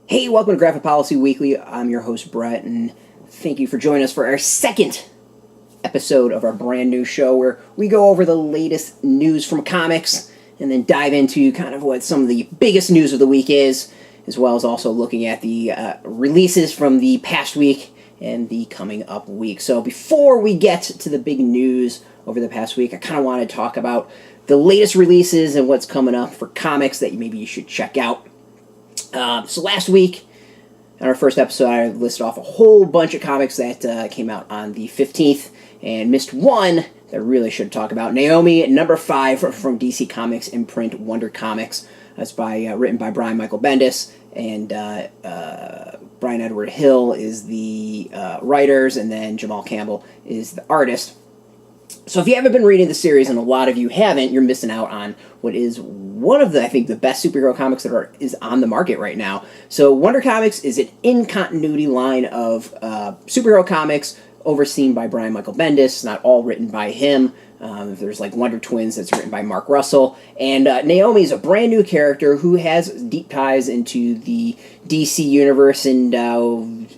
Hey, welcome to Graphic Policy Weekly. I'm your host, Brett, and thank you for joining us for our second episode of our brand new show where we go over the latest news from comics and then dive into kind of what some of the biggest news of the week is, as well as also looking at the releases from the past week and the coming up week. So before we get to the big news over the past week, I kind of want to talk about the latest releases and what's coming up for comics that maybe you should check out. So last week, in our first episode, I listed off a whole bunch of comics that came out on the 15th, and missed one that I really should talk about. Naomi, number 5 from DC Comics imprint Wonder Comics. That's written by Brian Michael Bendis, and Brian Edward Hill is the writers, and then Jamal Campbell is the artist. So if you haven't been reading the series, and a lot of you haven't, you're missing out on what is one of the best superhero comics that is on the market right now. So Wonder Comics is an in-continuity line of superhero comics overseen by Brian Michael Bendis, not all written by him. There's like Wonder Twins that's written by Mark Russell. And Naomi is a brand new character who has deep ties into the DC universe, and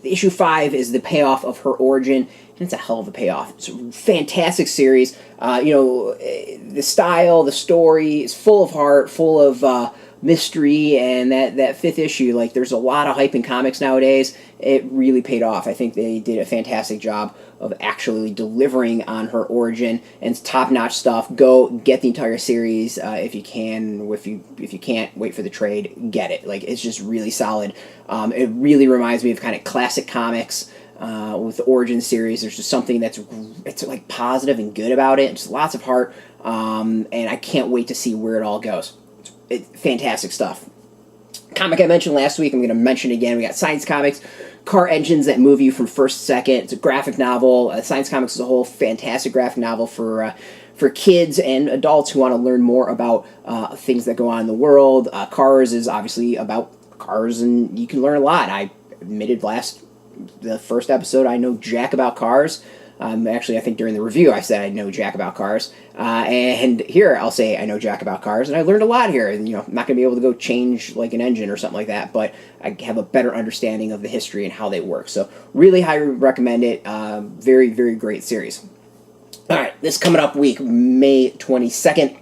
issue 5 is the payoff of her origin. And it's a hell of a payoff. It's a fantastic series. The style, the story is full of heart, full of mystery, and that 5th issue, like, there's a lot of hype in comics nowadays. It really paid off. I think they did a fantastic job of actually delivering on her origin, and it's top-notch stuff. Go get the entire series if you can. If you can't wait for the trade, get it. Like, it's just really solid. It really reminds me of kind of classic comics. With the Origin series, there's just something it's like positive and good about it. Just lots of heart, and I can't wait to see where it all goes. It's fantastic stuff. Comic I mentioned last week, I'm going to mention again. We got Science Comics, Car Engines That Move You from First to Second. It's a graphic novel. Science Comics is a whole fantastic graphic novel for kids and adults who want to learn more about things that go on in the world. Cars is obviously about cars, and you can learn a lot. I admitted the first episode I know jack about cars. Actually, I think during the review I said I know jack about cars. And here I'll say I know jack about cars, and I learned a lot here. And, I'm not going to be able to go change like an engine or something like that, but I have a better understanding of the history and how they work. So really highly recommend it. Very, very great series. All right, this coming up week, May 22nd.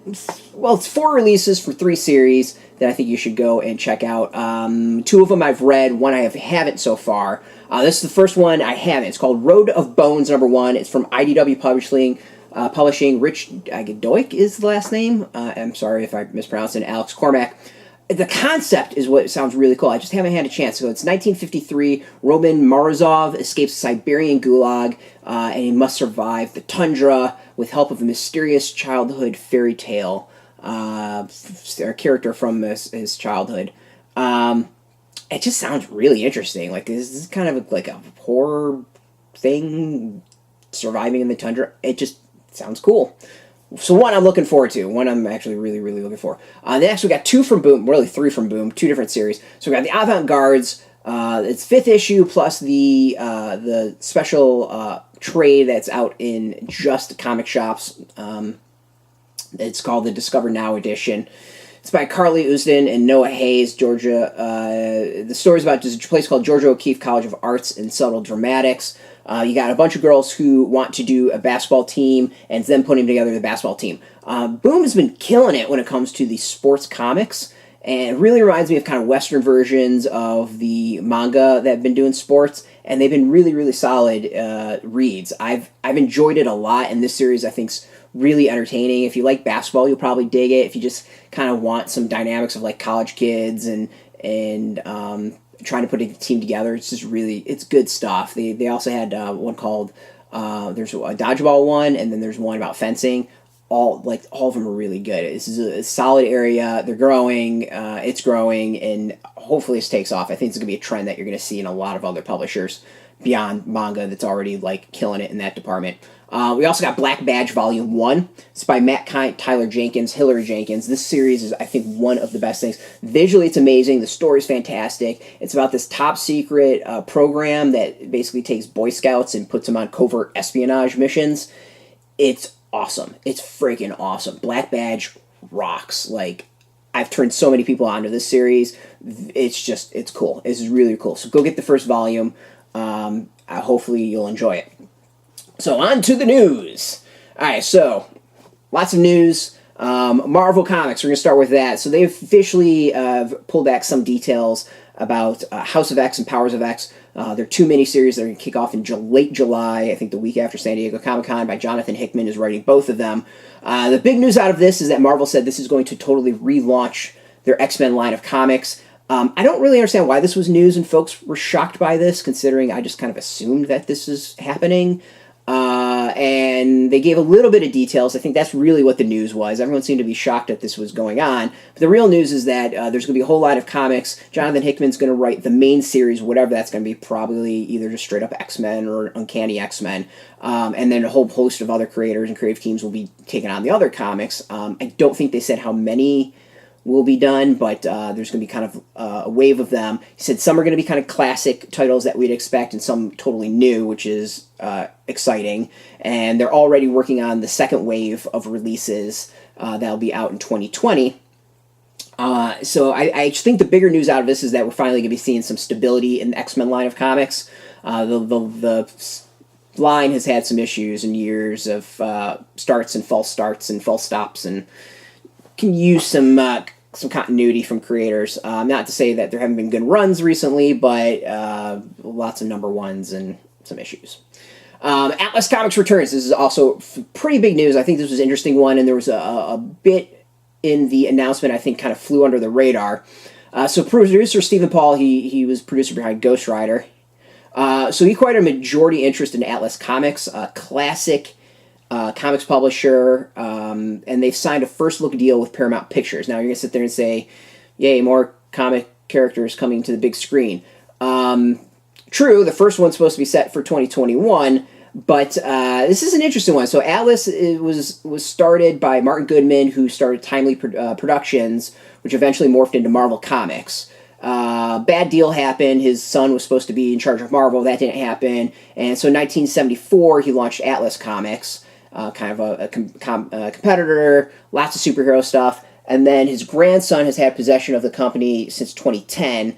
It's 4 releases for 3 series that I think you should go and check out. 2 of them I've read, 1 I haven't so far. This is the first one I haven't. It's called Road of Bones, number 1. It's from IDW Publishing. Rich Gadoik is the last name. I'm sorry if I mispronounced it. Alex Cormack. The concept is what sounds really cool. I just haven't had a chance. So it's 1953. Roman Morozov escapes a Siberian gulag, and he must survive the tundra with help of a mysterious childhood fairy tale. A character from his childhood. It just sounds really interesting. Like, this is kind of like a horror thing, surviving in the tundra. It just sounds cool. So 1 I'm looking forward to. 1 I'm actually really, really looking for. Next we got 2 from Boom, really 3 from Boom, 2 different series. So we got the Avant-Gardes. It's 5th issue plus the special trade that's out in just comic shops. It's called the Discover Now edition. It's by Carly Usdin and Noah Hayes, Georgia. The story's about a place called Georgia O'Keeffe College of Arts and Subtle Dramatics. You got a bunch of girls who want to do a basketball team, and it's them putting together the basketball team. Boom has been killing it when it comes to the sports comics, and it really reminds me of kind of Western versions of the manga that have been doing sports, and they've been really, really solid reads. I've enjoyed it a lot, and this series I think's really entertaining. If you like basketball, you'll probably dig it. If you just kind of want some dynamics of like college kids and trying to put a team together, it's good stuff. They also had one called there's a dodgeball one, and then there's one about fencing. All of them are really good. This is a solid area. They're growing. It's growing, and hopefully this takes off. I think it's going to be a trend that you're going to see in a lot of other publishers beyond manga that's already like killing it in that department. We also got Black Badge Volume 1. It's by Matt Kint, Tyler Jenkins, Hillary Jenkins. This series is, I think, one of the best things. Visually, it's amazing. The story's fantastic. It's about this top-secret program that basically takes Boy Scouts and puts them on covert espionage missions. It's awesome. It's freaking awesome. Black Badge rocks. Like, I've turned so many people onto this series. It's cool. It's really cool. So go get the first volume. Hopefully you'll enjoy it. So on to the news. All right, so lots of news. Marvel Comics, we're going to start with that. So they've officially pulled back some details about House of X and Powers of X. There are two miniseries that are going to kick off in late July, I think the week after San Diego Comic-Con, by Jonathan Hickman, is writing both of them. The big news out of this is that Marvel said this is going to totally relaunch their X-Men line of comics. I don't really understand why this was news and folks were shocked by this, considering I just kind of assumed that this is happening. And they gave a little bit of details. I think that's really what the news was. Everyone seemed to be shocked that this was going on. But the real news is that there's going to be a whole lot of comics. Jonathan Hickman's going to write the main series, whatever that's going to be, probably either just straight up X-Men or Uncanny X-Men. And then a whole host of other creators and creative teams will be taking on the other comics. I don't think they said how many will be done, but there's going to be kind of a wave of them. He said some are going to be kind of classic titles that we'd expect and some totally new, which is exciting. And they're already working on the second wave of releases that'll be out in 2020. So I think the bigger news out of this is that we're finally going to be seeing some stability in the X-Men line of comics. The line has had some issues and years of starts and false stops, and can use some continuity from creators. Not to say that there haven't been good runs recently, but lots of number ones and some issues. Atlas Comics returns. This is also pretty big news. I think this was an interesting one, and there was a bit in the announcement I think kind of flew under the radar. So producer Stephen Paul, he was producer behind Ghost Rider. So he acquired a majority interest in Atlas Comics, a classic comics publisher, and they've signed a first-look deal with Paramount Pictures. Now, you're going to sit there and say, yay, more comic characters coming to the big screen. True, the first one's supposed to be set for 2021, but this is an interesting one. So Atlas was started by Martin Goodman, who started Timely Productions, which eventually morphed into Marvel Comics. Bad deal happened. His son was supposed to be in charge of Marvel. That didn't happen. And so in 1974, he launched Atlas Comics, kind of a competitor, lots of superhero stuff. And then his grandson has had possession of the company since 2010.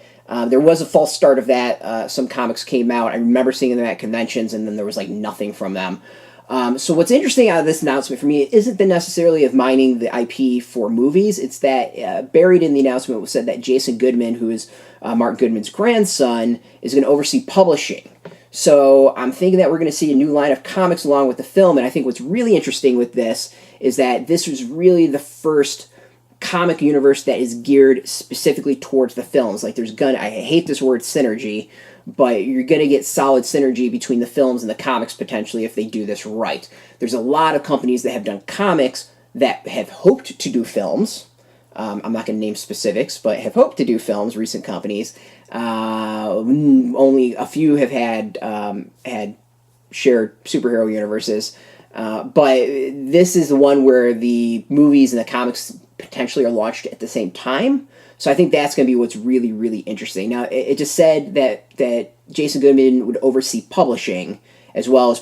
There was a false start of that. Some comics came out. I remember seeing them at conventions, and then there was like nothing from them. So what's interesting out of this announcement for me isn't necessarily of mining the IP for movies. It's that buried in the announcement was said that Jason Goodman, who is Mark Goodman's grandson, is going to oversee publishing. So I'm thinking that we're going to see a new line of comics along with the film, and I think what's really interesting with this is that this was really the first comic universe that is geared specifically towards the films. Like I hate this word synergy, but you're going to get solid synergy between the films and the comics potentially if they do this right. There's a lot of companies that have done comics that have hoped to do films. I'm not going to name specifics, but have hoped to do films, recent companies. Only a few have had shared superhero universes. But this is the one where the movies and the comics potentially are launched at the same time. So I think that's going to be what's really, really interesting. Now, it just said that Jason Goodman would oversee publishing as well as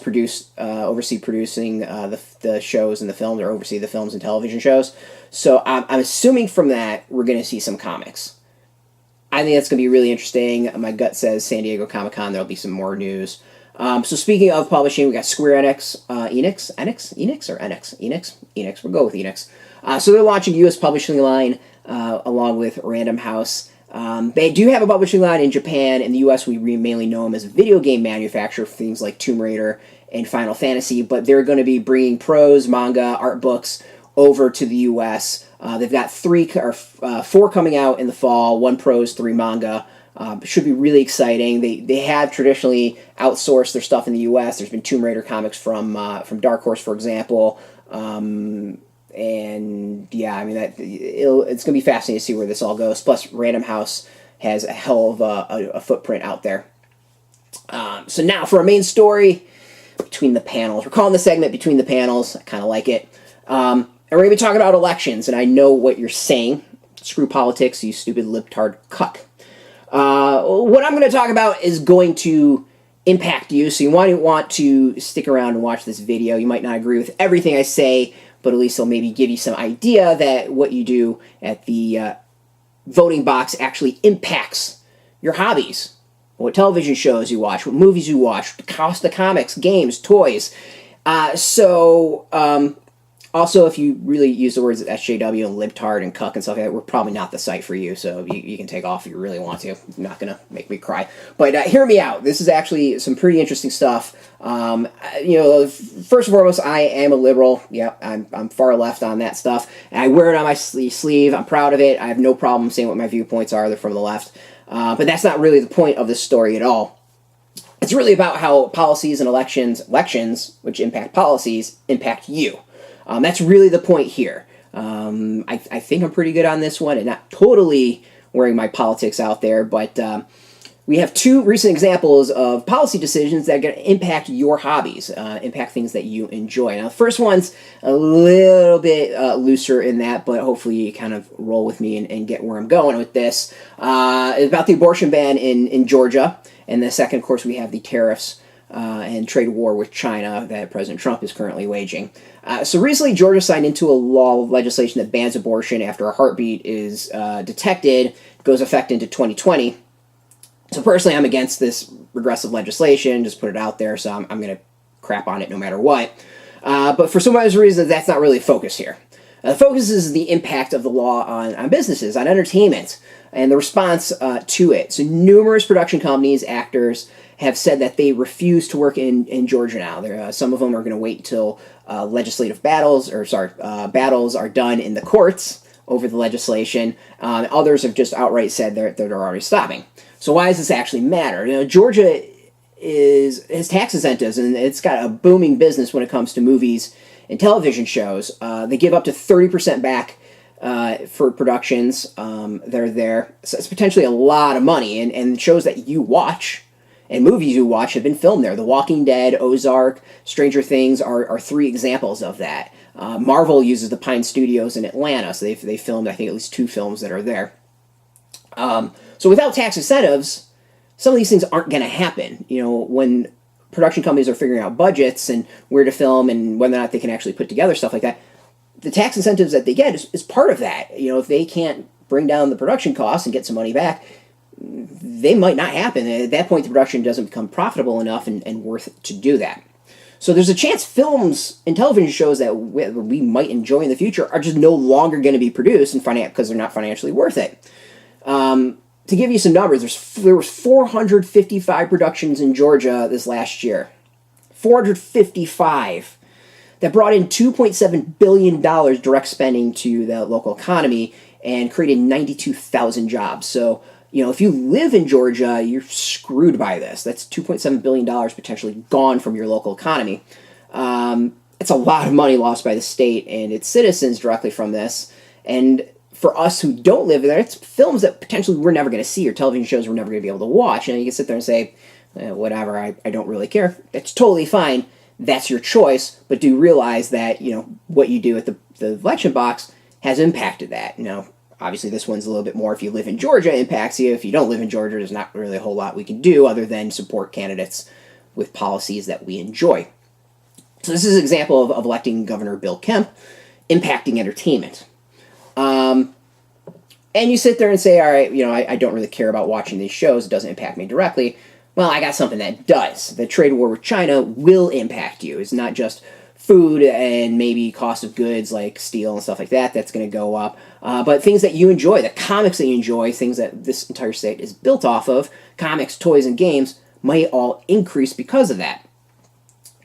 oversee producing the shows and the films, or oversee the films and television shows. So I'm assuming from that we're going to see some comics. I think that's going to be really interesting. My gut says San Diego Comic-Con, there'll be some more news. So speaking of publishing, we got Square Enix, Enix. We'll go with Enix. So they're launching a U.S. publishing line along with Random House. They do have a publishing line in Japan. In the U.S., we mainly know them as a video game manufacturer for things like Tomb Raider and Final Fantasy, but they're going to be bringing prose, manga, art books over to the U.S. They've got 4 coming out in the fall, 1 prose, 3 manga. Should be really exciting. They have traditionally outsourced their stuff in the U.S. There's been Tomb Raider comics from Dark Horse, for example. And yeah, I mean, it's going to be fascinating to see where this all goes. Plus, Random House has a hell of a footprint out there. So now for our main story, Between the Panels. We're calling the segment Between the Panels. I kind of like it. And we're going to be talking about elections, and I know what you're saying. Screw politics, you stupid libtard cuck. What I'm going to talk about is going to impact you, so you might want to stick around and watch this video. You might not agree with everything I say, but at least they'll maybe give you some idea that what you do at the voting box actually impacts your hobbies. What television shows you watch, what movies you watch, the cost of comics, games, toys. Also, if you really use the words SJW and libtard and cuck and stuff like that, we're probably not the site for you, so you can take off if you really want to. You're not going to make me cry. But hear me out. This is actually some pretty interesting stuff. First and foremost, I am a liberal. Yep, I'm far left on that stuff. And I wear it on my sleeve. I'm proud of it. I have no problem saying what my viewpoints are. They're from the left. But that's not really the point of this story at all. It's really about how policies and elections, which impact policies, impact you. That's really the point here. I think I'm pretty good on this one and not totally wearing my politics out there, but we have two recent examples of policy decisions that are going to impact your hobbies, impact things that you enjoy. Now, the first one's a little bit looser in that, but hopefully you kind of roll with me and get where I'm going with this. It's about the abortion ban in Georgia, and the second, of course, we have the tariffs and trade war with China that President Trump is currently waging. So recently, Georgia signed into a law of legislation that bans abortion after a heartbeat is detected. It goes effect into 2020. So personally, I'm against this regressive legislation. Just put it out there, so I'm going to crap on it no matter what. But for some other reasons, that's not really a focus here. The focus is the impact of the law on businesses, on entertainment, and the response to it. So numerous production companies, actors, have said that they refuse to work in Georgia now. Some of them are going to wait until battles are done in the courts over the legislation. Others have just outright said they're already stopping. So why does this actually matter? Georgia has tax incentives, and it's got a booming business when it comes to movies and television shows. They give up to 30% back for productions that are there. So it's potentially a lot of money, and shows that you watch and movies you watch have been filmed there. The Walking Dead, Ozark, Stranger Things are three examples of that. Marvel uses the Pine Studios in Atlanta, so they filmed, I think, at least 2 films that are there. So without tax incentives, some of these things aren't going to happen. When production companies are figuring out budgets and where to film and whether or not they can actually put together stuff like that, the tax incentives that they get is part of that. If they can't bring down the production costs and get some money back, they might not happen. At that point, the production doesn't become profitable enough and worth it to do that. So there's a chance films and television shows that we might enjoy in the future are just no longer going to be produced because they're not financially worth it. To give you some numbers, there was 455 productions in Georgia this last year. 455. That brought in $2.7 billion direct spending to the local economy and created 92,000 jobs. So, if you live in Georgia, you're screwed by this. That's $2.7 billion potentially gone from your local economy. It's a lot of money lost by the state and its citizens directly from this. And for us who don't live there, it's films that potentially we're never going to see or television shows we're never going to be able to watch. You can sit there and say, whatever, I don't really care. That's totally fine. That's your choice. But do realize that, what you do at the election box has impacted that. Obviously, this one's a little bit more. If you live in Georgia, it impacts you. If you don't live in Georgia, there's not really a whole lot we can do other than support candidates with policies that we enjoy. So this is an example of electing Governor Bill Kemp impacting entertainment. And you sit there and say, all right, I don't really care about watching these shows. It doesn't impact me directly. Well, I got something that does. The trade war with China will impact you. It's not just food and maybe cost of goods like steel and stuff like that that's going to go up. But things that you enjoy, the comics that you enjoy, things that this entire state is built off of, comics, toys, and games, might all increase because of that.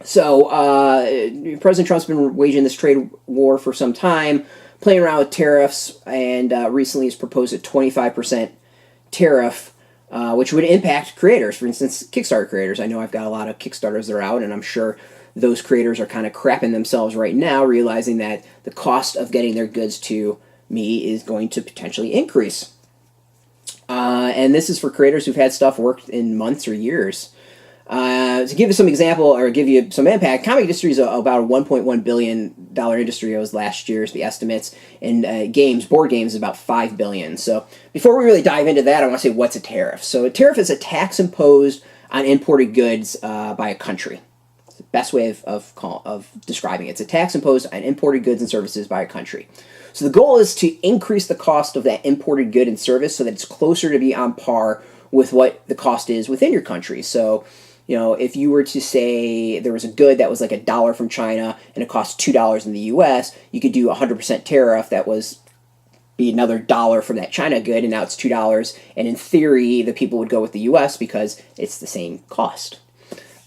So President Trump's been waging this trade war for some time, playing around with tariffs, and recently has proposed a 25% tariff, which would impact creators. For instance, Kickstarter creators. I know I've got a lot of Kickstarters that are out, and I'm sure those creators are kind of crapping themselves right now, realizing that the cost of getting their goods to me is going to potentially increase. And this is for creators who've had stuff worked in months or years. To give you some example, or give you some impact, comic industry is about a $1.1 billion industry. It was last year's, the estimates. And board games, is about $5 billion. So before we really dive into that, I want to say, what's a tariff? So a tariff is a tax imposed on imported goods by a country. best way of describing it. It's a tax imposed on imported goods and services by a country. So the goal is to increase the cost of that imported good and service so that it's closer to be on par with what the cost is within your country. So, if you were to say there was a good that was like $1 from China and it cost $2 in the U.S., you could do 100% tariff that was be another $1 from that China good, and now it's $2. And in theory, the people would go with the U.S. because it's the same cost.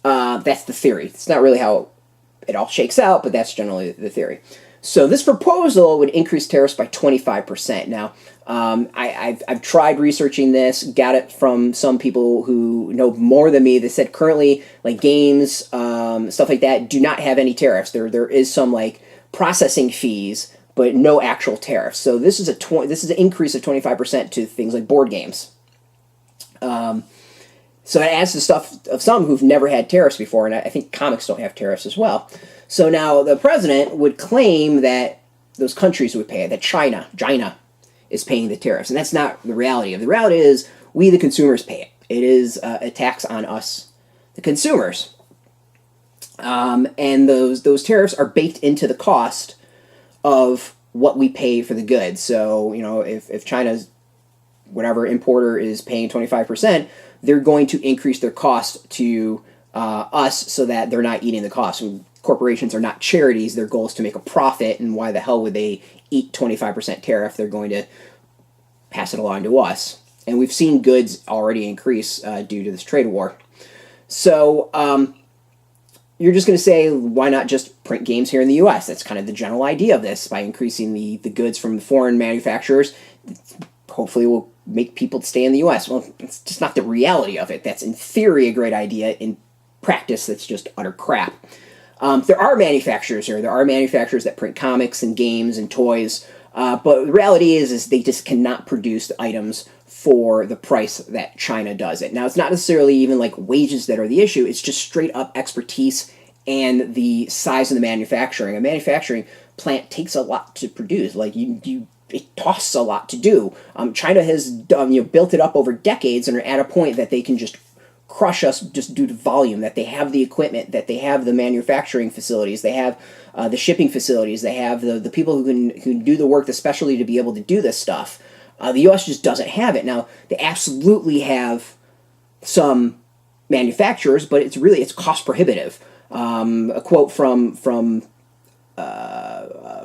That's the theory. It's not really how it all shakes out, but that's generally the theory. So this proposal would increase tariffs by 25%. Now, I've tried researching this, got it from some people who know more than me. They said currently, like games, stuff like that, do not have any tariffs. There is some like processing fees, but no actual tariffs. So this is an increase of 25% to things like board games. So it adds to stuff of some who've never had tariffs before, and I think comics don't have tariffs as well. So now the president would claim that those countries would pay it, that China is paying the tariffs, and that's not the reality. The reality is we, the consumers, pay it. It is a tax on us, the consumers. And those tariffs are baked into the cost of what we pay for the goods. So, if China's whatever importer is paying 25%, they're going to increase their cost to us so that they're not eating the cost. And corporations are not charities. Their goal is to make a profit, and why the hell would they eat 25% tariff? They're going to pass it along to us. And we've seen goods already increase due to this trade war. So you're just going to say, why not just print games here in the U.S.? That's kind of the general idea of this. By increasing the goods from the foreign manufacturers, hopefully will make people stay in the U.S. Well, it's just not the reality of it. That's in theory a great idea. In practice, that's just utter crap. There are manufacturers here. There are manufacturers that print comics and games and toys. But the reality is they just cannot produce the items for the price that China does it. Now, it's not necessarily even like wages that are the issue. It's just straight up expertise and the size of the manufacturing. A manufacturing plant takes a lot to produce. Like it costs a lot to do. China has built it up over decades and are at a point that they can just crush us just due to volume, that they have the equipment, that they have the manufacturing facilities, they have the shipping facilities, they have the people who can do the work, especially to be able to do this stuff. The U.S. just doesn't have it. Now, they absolutely have some manufacturers, but it's cost prohibitive. A quote from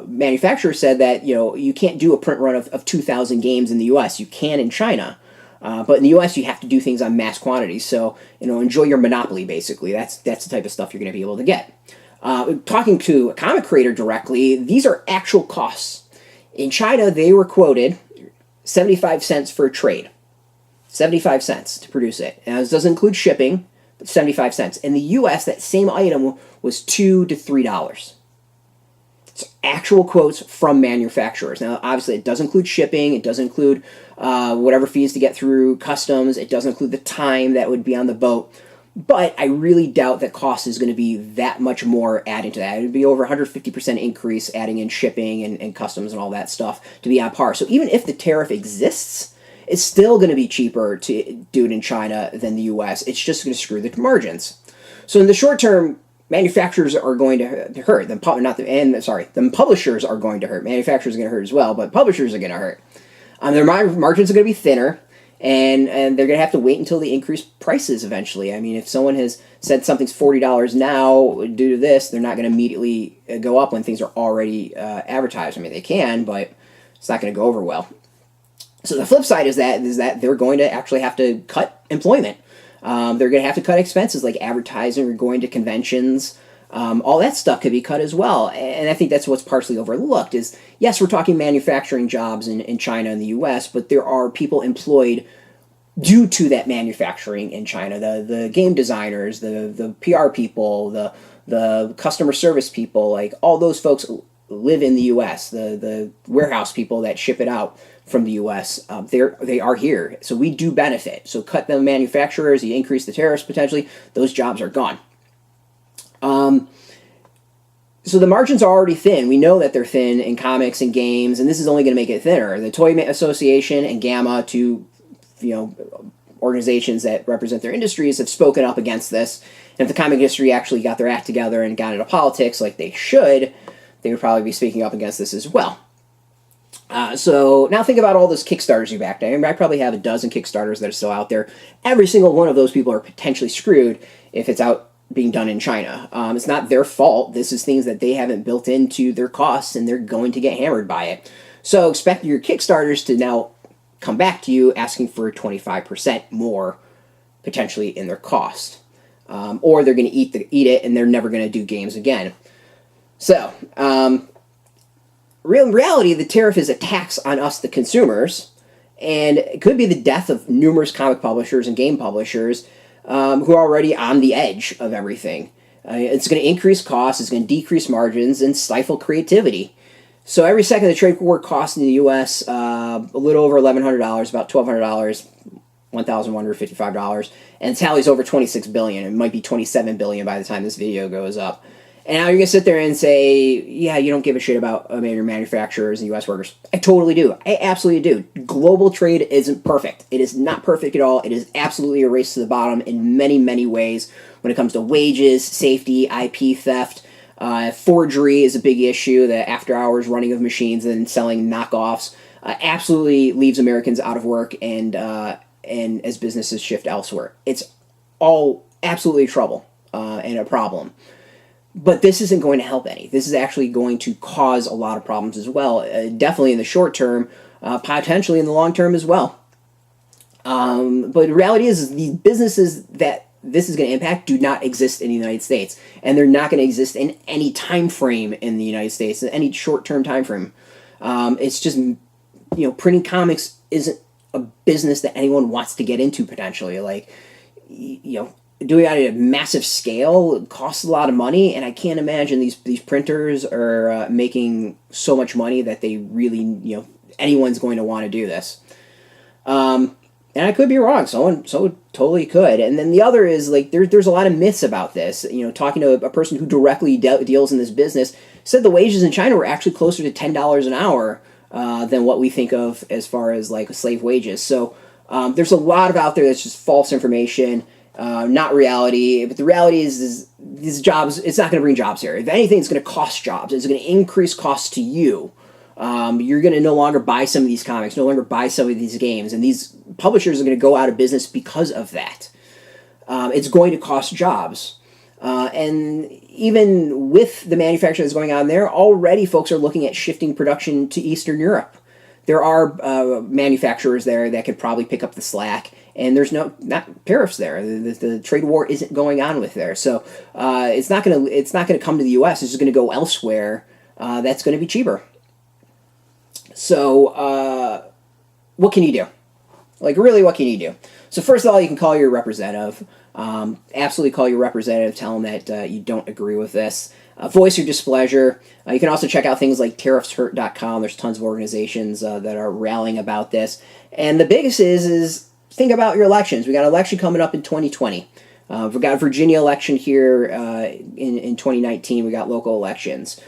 manufacturer said that you can't do a print run of 2,000 games in the U.S. You can in China, but in the U.S. you have to do things on mass quantities. So enjoy your monopoly. Basically, that's the type of stuff you're going to be able to get. Talking to a comic creator directly, these are actual costs. In China, they were quoted 75 cents for a trade, 75 cents to produce it. Now this doesn't include shipping, but 75 cents. In the U.S., that same item was $2 to $3. Actual quotes from manufacturers. Now, obviously, it does include shipping. It does include whatever fees to get through customs. It does include the time that would be on the boat. But I really doubt that cost is going to be that much more adding to that. It would be over 150% increase adding in shipping and customs and all that stuff to be on par. So even if the tariff exists, it's still going to be cheaper to do it in China than the U.S. It's just going to screw the margins. So in the short term, manufacturers are going to hurt. The publishers are going to hurt. Manufacturers are going to hurt as well, but publishers are going to hurt. Their margins are going to be thinner, and they're going to have to wait until they increase prices eventually. I mean, if someone has said something's $40 now due to this, they're not going to immediately go up when things are already advertised. I mean, they can, but it's not going to go over well. So the flip side is that they're going to actually have to cut employment. They're going to have to cut expenses like advertising or going to conventions. All that stuff could be cut as well. And I think that's what's partially overlooked is, yes, we're talking manufacturing jobs in China and the U.S., but there are people employed due to that manufacturing in China. The game designers, the PR people, the customer service people, like all those folks live in the U.S. The warehouse people that ship it out from the U.S., they are here. So we do benefit. So cut the manufacturers, you increase the tariffs potentially, those jobs are gone. So the margins are already thin. We know that they're thin in comics and games, and this is only going to make it thinner. The Toy Association and Gamma, two organizations that represent their industries have spoken up against this. And if the comic industry actually got their act together and got into politics like they should, they would probably be speaking up against this as well. So now think about all those Kickstarters you backed. I probably have a dozen Kickstarters that are still out there. Every single one of those people are potentially screwed if it's out being done in China. It's not their fault. This is things that they haven't built into their costs, and they're going to get hammered by it. So expect your Kickstarters to now come back to you asking for 25% more, potentially, in their cost. Or they're going to eat it, and they're never going to do games again. So, in reality, the tariff is a tax on us, the consumers, and it could be the death of numerous comic publishers and game publishers who are already on the edge of everything. It's going to increase costs, it's going to decrease margins, and stifle creativity. So every second the trade war costs in the U.S. A little over $1,100, about $1,200, $1,155, and tallies over $26 billion. It might be $27 billion by the time this video goes up. And now you're going to sit there and say, yeah, you don't give a shit about your manufacturers and U.S. workers. I totally do. I absolutely do. Global trade isn't perfect. It is not perfect at all. It is absolutely a race to the bottom in many, many ways when it comes to wages, safety, IP theft. Forgery is a big issue, the after-hours running of machines and selling knockoffs absolutely leaves Americans out of work and as businesses shift elsewhere. It's all absolutely trouble and a problem. But this isn't going to help any. This is actually going to cause a lot of problems as well. Definitely in the short term, potentially in the long term as well. But the reality is the businesses that this is going to impact do not exist in the United States. And they're not going to exist in any time frame in the United States, any short-term time frame. It's just, printing comics isn't a business that anyone wants to get into potentially. Like, doing it at a massive scale costs a lot of money, and I can't imagine these printers are making so much money that they really, anyone's going to want to do this. And I could be wrong. Someone totally could. And then the other is, like, there's a lot of myths about this. Talking to a person who directly deals in this business, said the wages in China were actually closer to $10 an hour than what we think of as far as, like, slave wages. So there's a lot of out there that's just false information. Not reality, but the reality is these jobs, it's not going to bring jobs here. If anything, it's going to cost jobs. It's going to increase costs to you. You're going to no longer buy some of these comics, no longer buy some of these games, and these publishers are going to go out of business because of that. It's going to cost jobs. And even with the manufacturing that's going on there, already folks are looking at shifting production to Eastern Europe. There are manufacturers there that could probably pick up the slack, and there's not tariffs there. The trade war isn't going on with there, so it's not gonna come to the U.S. It's just gonna go elsewhere. That's gonna be cheaper. So what can you do? Like, really, what can you do? So first of all, you can call your representative. Absolutely call your representative. Tell them that you don't agree with this. Voice your displeasure. You can also check out things like tariffshurt.com. There's tons of organizations that are rallying about this. And the biggest is think about your elections. We got an election coming up in 2020. We've got a Virginia election here in 2019. We got local elections.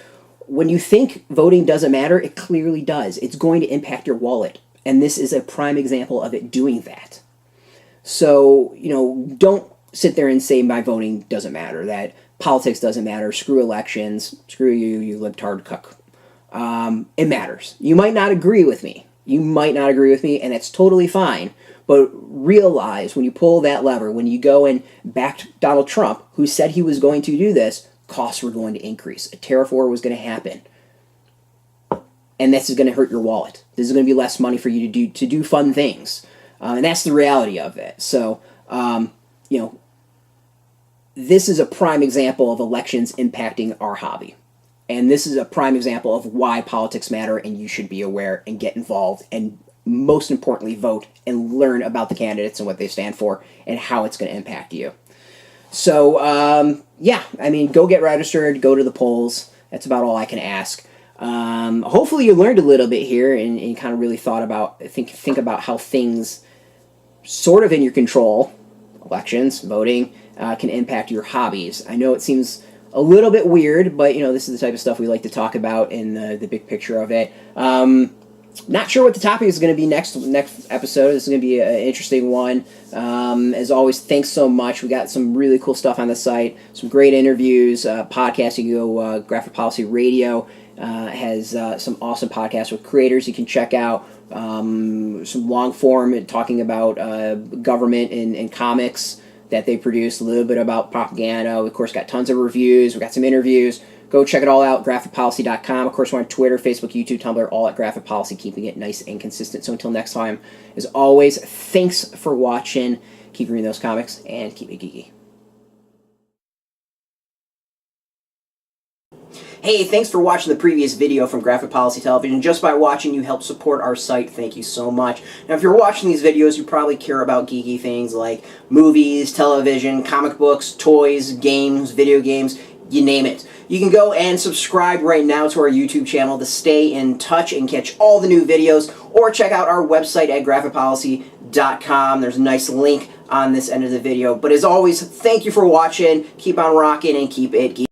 When you think voting doesn't matter, it clearly does. It's going to impact your wallet. And this is a prime example of it doing that. So, don't sit there and say my voting doesn't matter, that politics doesn't matter, screw elections, screw you, you libtard cuck. It matters. You might not agree with me. And that's totally fine. But realize when you pull that lever, when you go and back Donald Trump, who said he was going to do this, costs were going to increase. A tariff war was going to happen. And this is going to hurt your wallet. This is going to be less money for you to do fun things. And that's the reality of it. So, this is a prime example of elections impacting our hobby. And this is a prime example of why politics matter, and you should be aware and get involved, and most importantly, vote and learn about the candidates and what they stand for and how it's going to impact you. So, go get registered, go to the polls. That's about all I can ask. Hopefully you learned a little bit here and kind of really thought about, think about how things sort of in your control, elections, voting, can impact your hobbies. I know it seems a little bit weird, but this is the type of stuff we like to talk about in the big picture of it. Not sure what the topic is going to be next episode. This is going to be an interesting one. As always, thanks so much. We got some really cool stuff on the site, some great interviews, podcasts. You can go Graphic Policy Radio has some awesome podcasts with creators you can check out. Some long form talking about government and comics that they produce, a little bit about propaganda. We, of course, got tons of reviews. We got some interviews. Go check it all out, graphicpolicy.com. Of course, we're on Twitter, Facebook, YouTube, Tumblr, all at Graphic Policy, keeping it nice and consistent. So until next time, as always, thanks for watching. Keep reading those comics, and keep it geeky. Hey, thanks for watching the previous video from Graphic Policy Television. Just by watching, you help support our site. Thank you so much. Now, if you're watching these videos, you probably care about geeky things like movies, television, comic books, toys, games, video games, you name it. You can go and subscribe right now to our YouTube channel to stay in touch and catch all the new videos, or check out our website at graphicpolicy.com. There's a nice link on this end of the video. But as always, thank you for watching. Keep on rocking and keep it geeky.